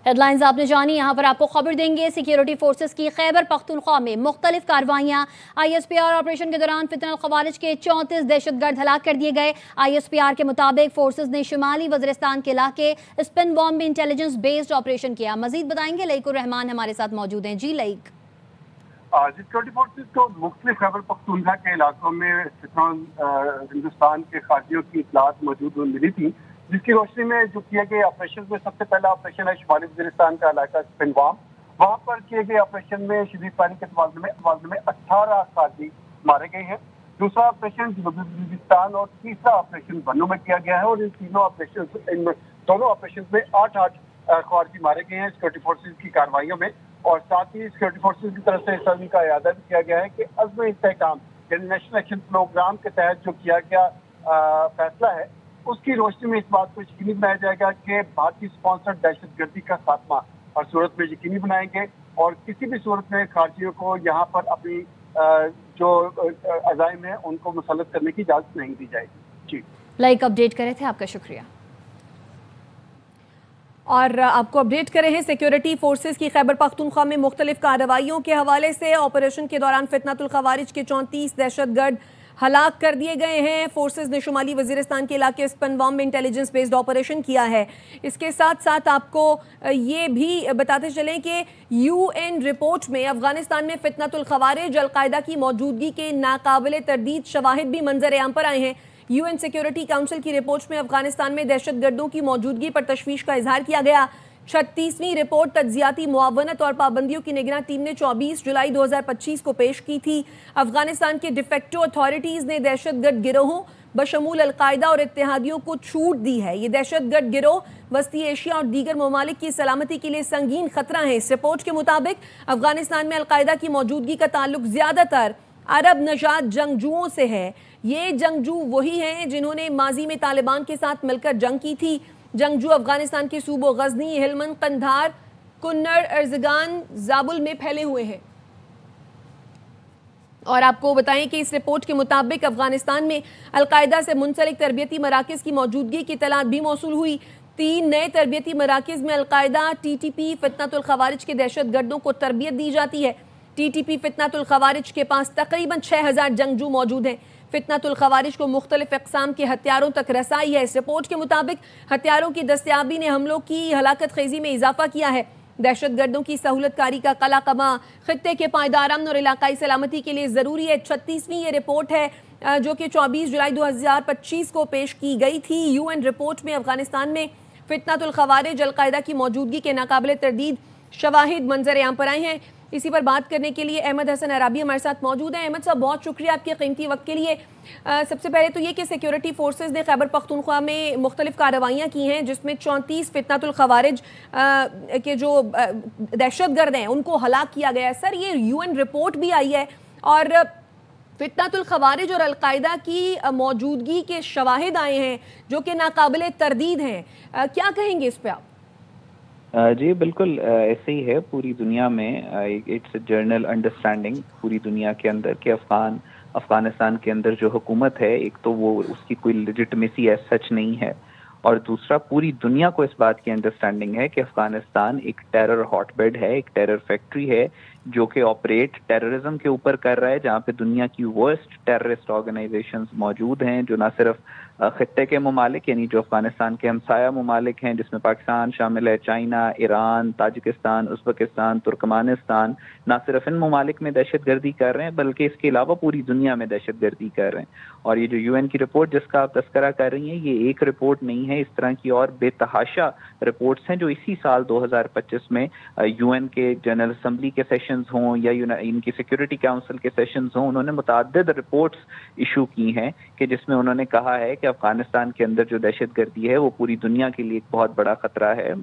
Headlines आपने जानी। यहाँ पर आपको खबर देंगे सिक्योरिटी फोर्सेस की खैबर पख्तूनख्वा में मुख्तलिफ कार्रवाइयाँ। ISPR ऑपरेशन के दौरान फितनल खवारिज के 34 दहशतगर्द हलाक कर दिए गए। ISPR के मुताबिक फोर्सेस ने शुमाली वज़ीरिस्तान के इलाके स्पिनवार्म में इंटेलिजेंस बेस्ड ऑपरेशन किया। मजीद बताएंगे लईकुर रहमान हमारे साथ मौजूद हैं। जी लईक। सिक्योरिटी फोर्सेस को मुख्तलिफ खैबर पख्तूनख्वा के इलाकों में हिंदुस्तान के खातियों की इतलात मौजूद मिली थी, जिसकी रोशनी में जो किए गए ऑपरेशन में सबसे पहला ऑपरेशन है शुमाली वज़ीरिस्तान का इलाका स्पिनवार्म। वहाँ पर किए गए ऑपरेशन में शदीद पानी के तवाज़ुन में 18 खाती मारे गए हैं। दूसरा ऑपरेशन जनूबी वज़ीरिस्तान और तीसरा ऑपरेशन बन्नू में किया गया है और इन दोनों ऑपरेशन में 8 खवारिजी मारे गए हैं सिक्योरिटी फोर्सेज की कार्रवाइयों में। और साथ ही सिक्योरिटी फोर्सेज की तरफ से इस आदमी का इरादा भी किया गया है कि अज़्म इस्तेहकाम यानी नेशनल एक्शन प्रोग्राम के तहत जो किया गया फैसला है, उसकी रोशनी में इस बात को यकीनी बनाया जाएगा कि भारतीय स्पॉन्सर्ड दहशतगर्दी का खात्मा हर सूरत में यकीनी बनाएंगे और किसी भी सूरत में खारजियों को यहाँ पर अपनी जो अज़ाइम है उनको मुसल्लत करने की इजाज़त नहीं दी जाएगी। जी लाइक अपडेट करे थे, आपका शुक्रिया। और आपको अपडेट करे हैं सिक्योरिटी फोर्सेस की खैबर पख्तूनख्वा में मुख्तलिफ कार्रवाइयों के हवाले से। ऑपरेशन के दौरान फितनतुल खवारिज के 34 दहशतगर्द हलाक कर दिए गए हैं। फोर्सेस ने शुमाली वज़ीरिस्तान के इलाके स्पिनवार्म में इंटेलिजेंस बेस्ड ऑपरेशन किया है। इसके साथ साथ आपको ये भी बताते चलें कि UN रिपोर्ट में अफगानिस्तान में फितनतुल खवारिज अलकायदा की मौजूदगी के नाकाबिले तरदीद शवाहिद भी मंजर आम पर आए हैं। UN सिक्योरिटी काउंसिल की रिपोर्ट में अफगानिस्तान में दहशतगर्दों की मौजूदगी पर तशवीश का इजहार किया गया। 36वीं रिपोर्ट तज्जियाती मुआवनत और पाबंदियों की निगरान टीम ने 24 जुलाई 2025 को पेश की थी। अफगानिस्तान के डिफेक्टो अथॉरिटीज़ ने दहशतगर्द गिरोहों बशमूल अलकायदा और इत्तेहादियों को छूट दी है। ये दहशतगर्द गिरोह वस्ती एशिया और दीगर ममालिक की सलामती के लिए संगीन खतरा है। इस रिपोर्ट के मुताबिक अफगानिस्तान में अलकायदा की मौजूदगी का ताल्लुक ज़्यादातर अरब नजात जंगजुओं से है। ये जंगजू वही हैं जिन्होंने माजी में तालिबान के साथ मिलकर जंग की थी। जंगजू अफगानिस्तान के सूबों गजनी, हेलमंद, कंधार, कुन्नड़, अर्जगान, जाबुल में फैले हुए हैं। और आपको बताएं कि इस रिपोर्ट के मुताबिक अफगानिस्तान में अलकायदा से मुंसलिक तरबियती मराकज़ की मौजूदगी की इत्तलात भी मौसूल हुई। 3 नए तरबियती मराकज़ में अलकायदा TTP फितनतुल खवारिज के दहशतगर्दों को तरबियत दी जाती है। TTP फितनतुल खवारिज के पास तकरीबन 6000 जंगजू मौजूद हैं। फितनतुल खवारिज को मुख्तलिफ अक़साम के हथियारों तक रसाई है। इस रिपोर्ट के मुताबिक हथियारों की दस्तयाबी ने हमलों की हलाकत खेजी में इजाफा किया है। दहशतगर्दों की सहूलत कारी का कला कमा खित्ते के पायदार अमन और इलाकाई सलामती के लिए ज़रूरी है। 36वीं ये रिपोर्ट है जो कि 24 जुलाई 2025 को पेश की गई थी। UN रिपोर्ट में अफगानिस्तान में फितनतुल खवारिज अलकायदा की मौजूदगी के नाकाबिले तरदीद शवाहिद मंजर आम पर आए हैं। इसी पर बात करने के लिए अहमद हसन अराबी हमारे साथ मौजूद हैं। अहमद साहब, बहुत शुक्रिया आपके कीमती वक्त के लिए। सबसे पहले तो ये कि सिक्योरिटी फोर्सेस ने खैबर पख्तूनख्वा में मुख्तलिफ कार्रवाइयाँ की हैं जिसमें 34 फितनतुल खवारिज के जो दहशतगर्द हैं उनको हलाक किया गया है। सर, ये UN रिपोर्ट भी आई है और फितनतुल खवारिज और अलकायदा की मौजूदगी के शवाहिद आए हैं जो कि नाकाबिले तरदीद हैं। क्या कहेंगे इस पर आप? जी बिल्कुल ऐसे ही है। पूरी दुनिया में इट्स जनरल अंडरस्टैंडिंग पूरी दुनिया के अंदर कि अफगानिस्तान के अंदर जो हुकूमत है, एक तो वो उसकी कोई लेजिटिमेसी एज सच नहीं है और दूसरा पूरी दुनिया को इस बात की अंडरस्टैंडिंग है कि अफगानिस्तान एक टेरर हॉटबेड है, एक टेरर फैक्ट्री है जो कि ऑपरेट टेररिज्म के ऊपर कर रहा है, जहाँ पे दुनिया की वर्स्ट टेररिस्ट ऑर्गेनाइजेशंस मौजूद हैं जो ना सिर्फ खित्ते के ममालिक यानी जो अफगानिस्तान के हमसाया ममालिक हैं जिसमें पाकिस्तान शामिल है, China, Iran, Tajikistan, Uzbekistan, Turkmenistan, ना सिर्फ इन ममालिक में दहशतगर्दी कर रहे हैं बल्कि इसके अलावा पूरी दुनिया में दहशतगर्दी कर रहे हैं। और ये जो UN की रिपोर्ट जिसका आप तस्करा कर रही हैं, ये एक रिपोर्ट नहीं है। इस तरह की और बेतहाशा रिपोर्ट्स हैं जो इसी साल 2025 में UN के जनरल असम्बली के सेशंस हों या इनकी सिक्योरिटी काउंसिल के सेशंस हों, उन्होंने मुतअद्दिद रिपोर्ट्स इशू की हैं कि जिसमें उन्होंने कहा है कि अफगानिस्तान के अंदर जो दहशतगर्दी है वो पूरी दुनिया के लिए एक बहुत बड़ा खतरा है।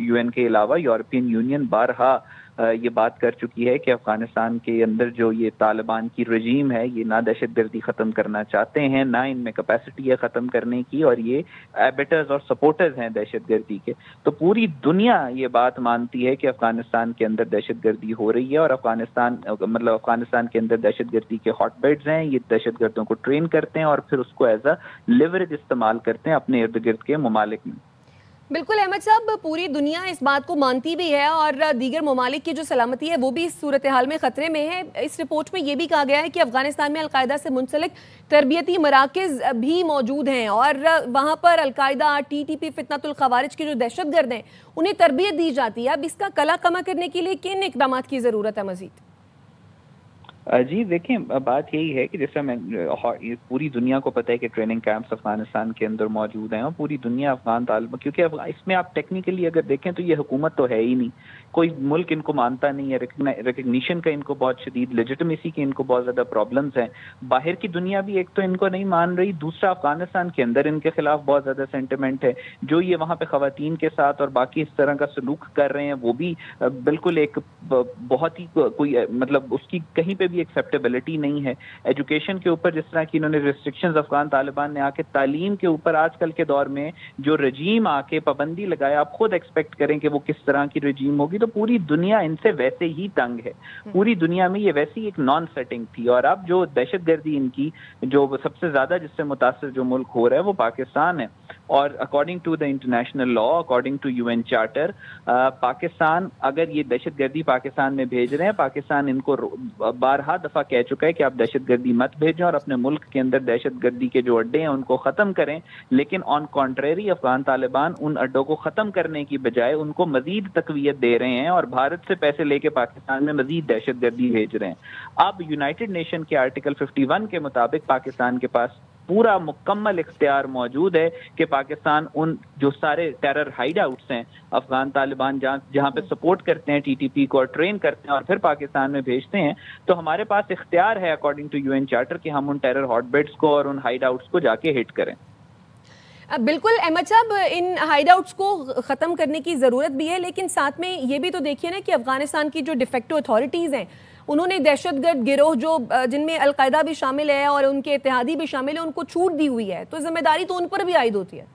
UN के अलावा यूरोपियन यूनियन बारहा ये बात कर चुकी है कि अफगानिस्तान के अंदर जो ये तालिबान की रजीम है ये ना दहशतगर्दी ख़त्म करना चाहते हैं, ना इनमें कैपेसिटी है ख़त्म करने की, और ये एबिटर्स और सपोर्टर्स हैं दहशतगर्दी के। तो पूरी दुनिया ये बात मानती है कि अफगानिस्तान के अंदर दहशतगर्दी हो रही है और अफगानिस्तान के अंदर दहशतगर्दी के हॉटबेड्स हैं। ये दहशतगर्दों को ट्रेन करते हैं और फिर उसको एज अ लिवरेज इस्तेमाल करते हैं अपने इर्द गिर्द के ममालिक में। बिल्कुल अहमद साहब, पूरी दुनिया इस बात को मानती भी है और दीगर ममालिक की जो सलामती है वो भी इस सूरत हाल में ख़तरे में है। इस रिपोर्ट में ये भी कहा गया है कि अफ़गानिस्तान में अलकायदा से मुंसलिक तरबियती मराकज़ भी मौजूद हैं और वहाँ पर अलकायदा, TTP, फितनतुल खवारिज के जो दहशतगर्द हैं उन्हें तरबियत दी जाती है। अब इसका कला कमा करने के लिए किन इक़दामात की ज़रूरत है मज़ीद? जी देखें, बात यही है कि जैसे मैं पूरी दुनिया को पता है कि ट्रेनिंग कैंप्स अफगानिस्तान के अंदर मौजूद हैं और पूरी दुनिया अफगान तालिबान, क्योंकि इसमें आप टेक्निकली अगर देखें तो ये हुकूमत तो है ही नहीं, कोई मुल्क इनको मानता नहीं है, रिकग्निशन का इनको बहुत शदीद, लेजिटिमेसी की इनको बहुत ज़्यादा प्रॉब्लम्स हैं। बाहर की दुनिया भी एक तो इनको नहीं मान रही, दूसरा अफगानिस्तान के अंदर इनके खिलाफ बहुत ज़्यादा सेंटिमेंट है। जो ये वहाँ पे ख़वातीन के साथ और बाकी इस तरह का सलूक कर रहे हैं वो भी बिल्कुल एक बहुत ही कोई मतलब उसकी कहीं पे भी एक्सेप्टेबिलिटी नहीं है। एजुकेशन के ऊपर जिस तरह की इन्होंने रिस्ट्रिक्शंस अफगान तालिबान ने आके तालीम के ऊपर आजकल के दौर में जो रजीम आके पाबंदी लगाए, आप खुद एक्सपेक्ट करें कि वो किस तरह की रजीम होगी। तो पूरी दुनिया इनसे वैसे ही तंग है, पूरी दुनिया में ये वैसी एक नॉन सेटिंग थी। और अब जो दहशतगर्दी इनकी जो सबसे ज्यादा जिससे मुतासर जो मुल्क हो रहा है वो पाकिस्तान है। और according to the international law, according to UN charter, Pakistan अगर ये दहशतगर्दी पाकिस्तान में भेज रहे हैं, पाकिस्तान इनको बारहा दफा कह चुका है कि आप दहशतगर्दी मत भेजें और अपने मुल्क के अंदर दहशतगर्दी के जो अड्डे हैं उनको खत्म करें। लेकिन ऑन कॉन्ट्रेरी अफगान तालिबान उन अड्डों को खत्म करने की बजाय उनको मजीद तकवीयत दे रहे हैं और भारत से पैसे लेके पाकिस्तान में मजीद दहशतगर्दी भेज रहे हैं। अब यूनाइटेड नेशन के आर्टिकल 51 के मुताबिक पाकिस्तान के पास पूरा मुकम्मल इख्तियार मौजूद है कि पाकिस्तान उन जो सारे टेरर हाइड आउट्स हैं अफगान तालिबान जहां पे सपोर्ट करते हैं TTP को और ट्रेन करते हैं और फिर पाकिस्तान में भेजते हैं, तो हमारे पास इख्तियार है अकॉर्डिंग टू UN चार्टर कि हम उन टेरर हॉटबेड्स को और उन हाइड आउट्स को जाके हिट करें। बिल्कुल अहमद साहब, इन हाइड आउट्स को ख़त्म करने की ज़रूरत भी है, लेकिन साथ में ये भी तो देखिए ना कि अफगानिस्तान की जो डिफेक्टो अथॉरिटीज़ हैं उन्होंने दहशतगर्द गिरोह जो जिनमें अलकायदा भी शामिल है और उनके इत्तेहादी भी शामिल है उनको छूट दी हुई है, तो जिम्मेदारी तो उन पर भी आयद होती है।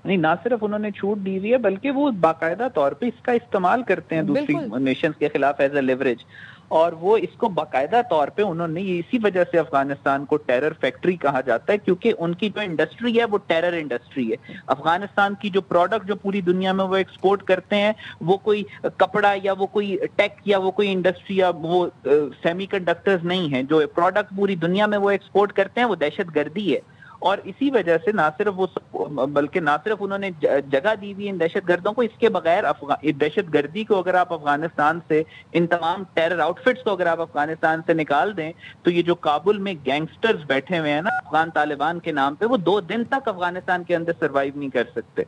नहीं, ना सिर्फ उन्होंने छूट दी हुई है बल्कि वो बाकायदा तौर पे इसका इस्तेमाल करते हैं दूसरी नेशंस के खिलाफ एज अ लेवरेज, और वो इसको बाकायदा तौर पे उन्होंने इसी वजह से अफगानिस्तान को टेरर फैक्ट्री कहा जाता है, क्योंकि उनकी जो इंडस्ट्री है वो टेरर इंडस्ट्री है। अफगानिस्तान की जो प्रोडक्ट जो पूरी दुनिया में वो एक्सपोर्ट करते हैं वो कोई कपड़ा या वो कोई टेक या वो कोई इंडस्ट्री या वो सेमीकंडक्टर्स नहीं है। जो प्रोडक्ट पूरी दुनिया में वो एक्सपोर्ट करते हैं वो दहशतगर्दी है। और इसी वजह से ना सिर्फ वो बल्कि ना सिर्फ उन्होंने जगह दी हुई इन दहशतगर्दों को, इसके बगैर दहशतगर्दी को अगर आप अफगानिस्तान से, इन तमाम टेरर आउटफिट्स को अगर आप अफगानिस्तान से निकाल दें तो ये जो काबुल में गैंगस्टर्स बैठे हुए हैं ना अफगान तालिबान के नाम पे, वो 2 दिन तक अफगानिस्तान के अंदर सर्वाइव नहीं कर सकते।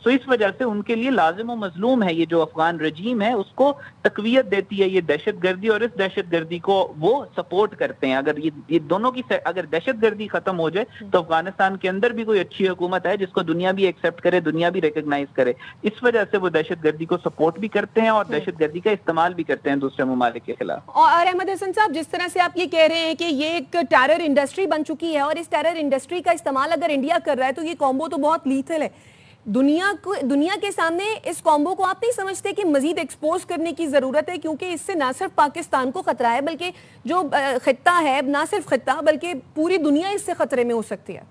सो इस वजह से उनके लिए लाजिम व मजलूम है ये जो अफगान रजीम है, उसको तकवीयत देती है ये दहशतगर्दी और इस दहशतगर्दी को वो सपोर्ट करते हैं। अगर ये दोनों की अगर दहशतगर्दी खत्म हो जाए तो अफगानिस्तान के अंदर भी कोई अच्छी हुकूमत है जिसको दुनिया भी एक्सेप्ट करे, दुनिया भी रिकॉग्नाइज करे। इस वजह से वो दहशतगर्दी को सपोर्ट भी करते हैं और दहशतगर्दी का इस्तेमाल भी करते हैं दूसरे ममालिक के खिलाफ। और अहमद हसन साहब, जिस तरह से आप ये कह रहे हैं कि ये एक टेरर इंडस्ट्री बन चुकी है और इस टेरर इंडस्ट्री का इस्तेमाल अगर इंडिया कर रहा है तो ये कॉम्बो तो बहुत लीथल है। दुनिया के सामने इस कॉम्बो को आप नहीं समझते कि मजीद एक्सपोज करने की जरूरत है, क्योंकि इससे ना सिर्फ पाकिस्तान को खतरा है बल्कि जो खित्ता है, ना सिर्फ खित्ता बल्कि पूरी दुनिया इससे खतरे में हो सकती है।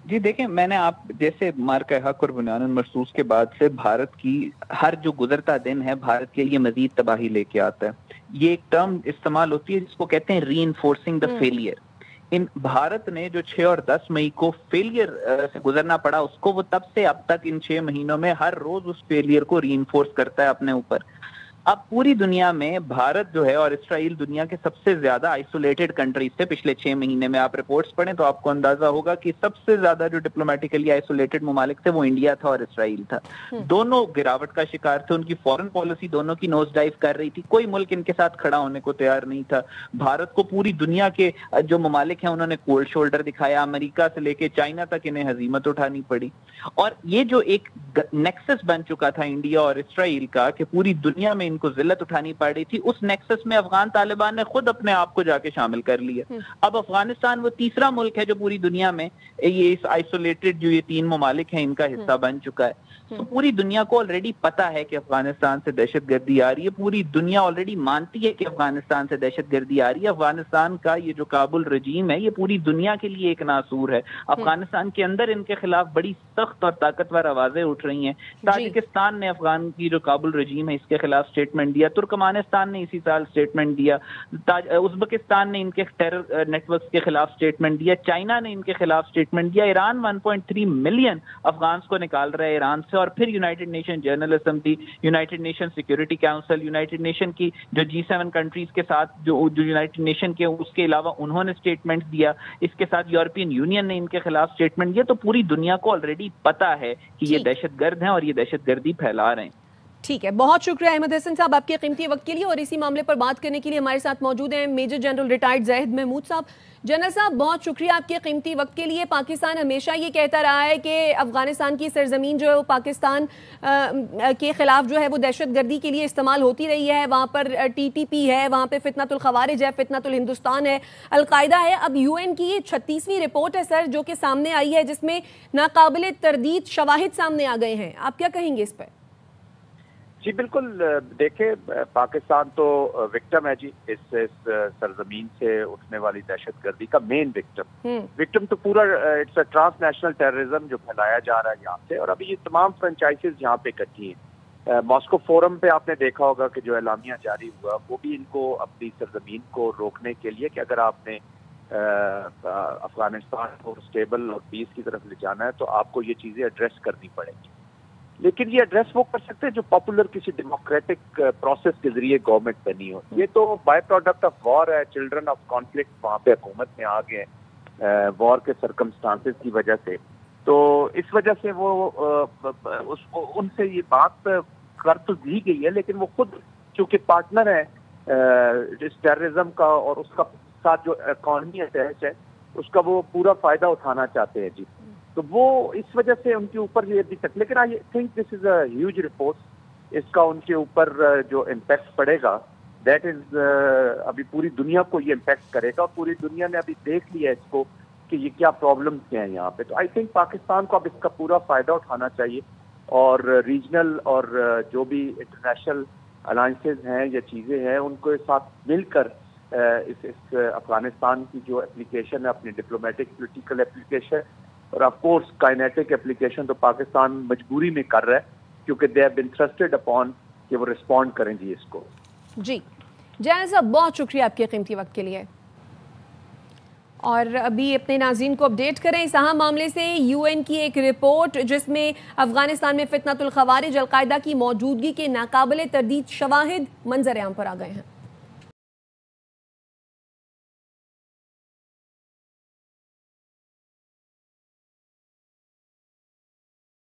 जी देखें, मैंने आप जैसे मार्का हक और बुनियानुल मरसूस के बाद से भारत की हर जो गुजरता दिन है भारत के लिए मजीद तबाही लेके आता है। ये एक टर्म इस्तेमाल होती है जिसको कहते हैं रीइंफोर्सिंग द फेलियर। इन भारत ने जो 6 और 10 मई को फेलियर से गुजरना पड़ा, उसको वो तब से अब तक इन 6 महीनों में हर रोज उस फेलियर को रीइंफोर्स करता है अपने ऊपर। अब पूरी दुनिया में भारत जो है और इसराइल दुनिया के सबसे ज्यादा आइसोलेटेड कंट्रीज थे। पिछले 6 महीने में आप रिपोर्ट्स पढ़ें तो आपको अंदाजा होगा कि सबसे ज्यादा जो डिप्लोमेटिकली आइसोलेटेड ममालिक थे वो इंडिया था और इसराइल था। दोनों गिरावट का शिकार थे, उनकी फॉरेन पॉलिसी दोनों की नोज डाइव कर रही थी, कोई मुल्क इनके साथ खड़ा होने को तैयार नहीं था। भारत को पूरी दुनिया के जो ममालिक हैं उन्होंने कोल्ड शोल्डर दिखाया, अमेरिका से लेके चाइना तक इन्हें हजीमत उठानी पड़ी। और ये जो एक नेक्सस बन चुका था इंडिया और इसराइल का कि पूरी दुनिया में इनको जिल्लत उठानी पड़ रही थी, उस नेक्सस में अफगान तालिबान ने खुद अपने आप को जाके शामिल कर लिया। अब अफगानिस्तान वो तीसरा मुल्क है जो पूरी दुनिया में ये इस आइसोलेटेड जो ये 3 ममालिक हैं इनका हिस्सा बन चुका है। तो पूरी दुनिया को ऑलरेडी पता है कि अफगानिस्तान से दहशतगर्दी आ रही है, पूरी दुनिया ऑलरेडी मानती है कि अफगानिस्तान से दहशतगर्दी आ रही है। अफगानिस्तान का ये जो काबुल रजीम है ये पूरी दुनिया के लिए एक नासूर है। अफगानिस्तान के अंदर इनके खिलाफ बड़ी सख्त और ताकतवर आवाजें उठ रही हैं। ताजिकिस्तान ने अफगान की जो काबुल रजीम है इसके खिलाफ स्टेटमेंट दिया, तुर्कमानिस्तान ने इसी साल स्टेटमेंट दिया, उज्बेकिस्तान ने इनके टेरर नेटवर्क के खिलाफ स्टेटमेंट दिया, चाइना ने इनके खिलाफ स्टेटमेंट दिया, ईरान 1.3 मिलियन अफगान को निकाल रहा है ईरान से, और फिर United nation general assembly, United nation security council, United nation की जो G7 कंट्रीज के साथ जो यूनाइटेड नेशन के उसके अलावा उन्होंने स्टेटमेंट दिया, इसके साथ यूरोपियन यूनियन ने इनके खिलाफ स्टेटमेंट दिया। तो पूरी दुनिया को ऑलरेडी पता है कि ये दहशतगर्द हैं और ये दहशतगर्दी फैला रहे हैं। ठीक है, बहुत शुक्रिया अहमद हसन साहब आपके कीमती वक्त के लिए, और इसी मामले पर बात करने के लिए हमारे साथ मौजूद हैं major general retired Zahid Mahmood साहब। जनरल साहब, बहुत शुक्रिया आपके कीमती वक्त के लिए। पाकिस्तान हमेशा ये कहता रहा है कि अफगानिस्तान की सरजमीन जो है वो पाकिस्तान के खिलाफ जो है वो दहशतगर्दी के लिए इस्तेमाल होती रही है। वहाँ पर TTP है, वहाँ पे फितनतुल खवारिज है, फितनतुल हिंदुस्तान है, अलकायदा है। अब UN की ये 36वीं रिपोर्ट है सर जो कि सामने आई है, जिसमें नाकाबिल तरदीद शवाहिद सामने आ गए हैं। आप क्या कहेंगे इस पर? जी बिल्कुल, देखे पाकिस्तान तो विक्टिम है जी, इस सरजमीन से उठने वाली दहशतगर्दी का मेन विक्टिम तो पूरा इट्स अ ट्रांसनेशनल टेररिज्म जो फैलाया जा रहा है यहाँ से। और अभी ये तमाम फ्रेंचाइजीज यहाँ पे इकट्ठी हैं। मॉस्को फोरम पे आपने देखा होगा कि जो एलामिया जारी हुआ वो भी इनको अपनी सरजमीन को रोकने के लिए कि अगर आपने अफगानिस्तान को स्टेबल और पीस की तरफ ले जाना है तो आपको ये चीजें एड्रेस करनी पड़ेगी। लेकिन ये एड्रेस वो कर सकते हैं जो पॉपुलर किसी डेमोक्रेटिक प्रोसेस के जरिए गवर्नमेंट बनी हो। ये तो बाय प्रोडक्ट ऑफ वॉर है, चिल्ड्रन ऑफ कॉन्फ्लिक्ट वहाँ पे हुकूमत में आ गए वॉर के सर्कमस्टांसेस की वजह से। तो इस वजह से वो उसको उनसे ये बात कर तो दी गई है, लेकिन वो खुद चूंकि पार्टनर है इस टेररिज्म का और उसका साथ जो इकॉनमी अटैच है उसका वो पूरा फायदा उठाना चाहते हैं जी। तो वो इस वजह से उनके ऊपर ये अभी तक, लेकिन I think this is a huge report, इसका उनके ऊपर जो इम्पैक्ट पड़ेगा दैट इज अभी पूरी दुनिया को ये इम्पैक्ट करेगा। पूरी दुनिया ने अभी देख लिया इसको कि ये क्या प्रॉब्लम्स हैं यहाँ पे। तो आई थिंक पाकिस्तान को अब इसका पूरा फायदा उठाना चाहिए और रीजनल और जो भी इंटरनेशनल अलायंसेज हैं या चीज़ें हैं उनको साथ मिलकर इस अफगानिस्तान की जो एप्लीकेशन है, अपनी डिप्लोमेटिक पॉलिटिकल एप्लीकेशन और ऑफ कोर्स काइनेटिक एप्लीकेशन तो पाकिस्तान मजबूरी में कर रहा है क्योंकि they have been thrusted upon कि वो रिस्पॉन्ड करें जी इसको। जी जैन साहब, बहुत शुक्रिया आपके कीमती वक्त के लिए। और अभी अपने नाज़रीन को अपडेट करें इस अहम मामले से। UN की एक रिपोर्ट जिसमें अफगानिस्तान में फितनतुल खवारिज अलकायदा की मौजूदगी के नाकाबिल तरदीद शवाहिद मंजर आम पर आ गए हैं।